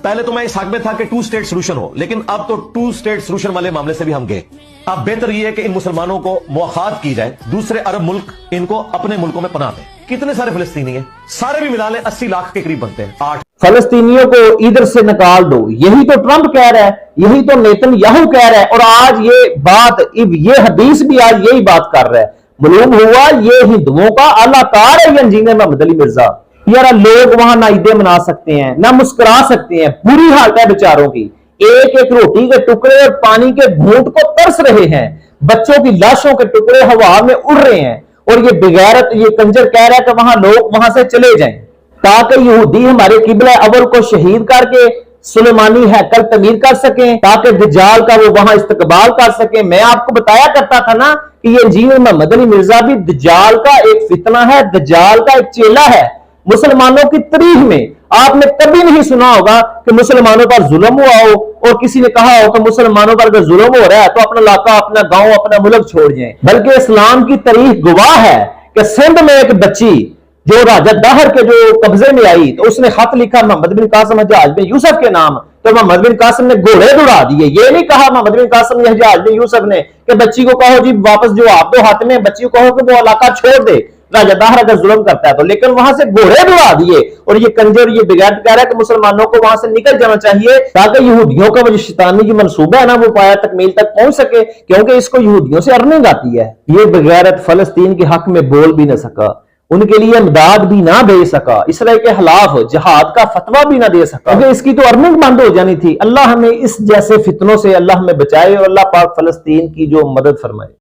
پہلے تو میں اس حق میں تھا کہ 2 اسٹیٹ سولوشن ہو، لیکن اب تو 2 اسٹیٹ سولوشن والے معاملے سے بھی ہم گئے۔ اب بہتر یہ ہے کہ ان مسلمانوں کو مواخات کی جائے، دوسرے عرب ملک ان کو اپنے ملکوں میں پناہ دیں۔ کتنے سارے فلسطینی ہیں، سارے بھی ملا لیں 80 لاکھ کے قریب بنتے ہیں۔ 8 فلسطینیوں کو ادھر سے نکال دو، یہی تو ٹرمپ کہہ رہا ہے، یہی تو نیتن یاہو کہہ رہا ہے، اور آج یہ بات، یہ حدیث بھی آج یہی بات کر رہا ہے۔ معلوم ہوا یہ ہندوؤں کا اعلیٰ کار ہے یہ انجینئر محمد علی مرزا۔ یار لوگ وہاں نہ عیدیں منا سکتے ہیں، نہ مسکرا سکتے ہیں، بری حالت ہے بیچاروں کی، ایک ایک روٹی کے ٹکڑے اور پانی کے گھونٹ کو ترس رہے ہیں، بچوں کی لاشوں کے ٹکڑے ہوا میں اڑ رہے ہیں، اور یہ بغیرت، یہ کنجر کہہ رہا ہے کہ وہاں لوگ وہاں سے چلے جائیں تاکہ یہودی ہمارے قبلہ اول کو شہید کر کے سلیمانی ہیکل تعمیر کر سکیں، تاکہ دجال کا وہ وہاں استقبال کر سکیں۔ میں آپ کو بتایا کرتا تھا نا کہ یہ انجینئر محمد علی مرزا بھی دجال کا ایک فتنہ ہے، دجال کا ایک چیلا ہے۔ مسلمانوں کی تاریخ میں آپ نے کبھی نہیں سنا ہوگا کہ مسلمانوں پر ظلم ہوا ہو اور کسی نے کہا ہو کہ مسلمانوں پر اگر ظلم ہو رہا ہے تو اپنا علاقہ، اپنا گاؤں، اپنا ملک چھوڑ جائیں۔ بلکہ اسلام کی تاریخ گواہ ہے کہ سندھ میں ایک بچی جو راجہ داہر کے جو قبضے میں آئی تو اس نے خط لکھا محمد بن قاسم حجاج بن یوسف کے نام، تو محمد بن قاسم نے گھوڑے دوڑا دیے۔ یہ نہیں کہا محمد بن قاسم نے حجاج بن یوسف نے کہ بچی کو کہو جی واپس جو آپ دو ہاتھ میں، بچی کو کہو کہ وہ علاقہ چھوڑ دے راجہ داہر اگر ظلم کرتا ہے تو، لیکن وہاں سے گھوڑے دوڑا دیے۔ اور یہ کنجر، یہ بغیرت کہہ رہا ہے کہ مسلمانوں کو وہاں سے نکل جانا چاہیے تاکہ یہودیوں کا وہ جو شیطانی جو منصوبہ ہے نا وہ پایا تکمیل تک پہنچ سکے، کیونکہ اس کو یہودیوں سے ارننگ آتی ہے۔ یہ بغیرت فلسطین کے حق میں بول بھی نہ سکا، ان کے لیے امداد بھی نہ دے سکا، اسرائیل کے خلاف جہاد کا فتویٰ بھی نہ دے سکا، کیونکہ اس کی تو ارننگ بند ہو جانی تھی۔ اللہ ہمیں اس جیسے فتنوں سے اللہ ہمیں بچائے، اور اللہ پاک فلسطین کی جو مدد فرمائے۔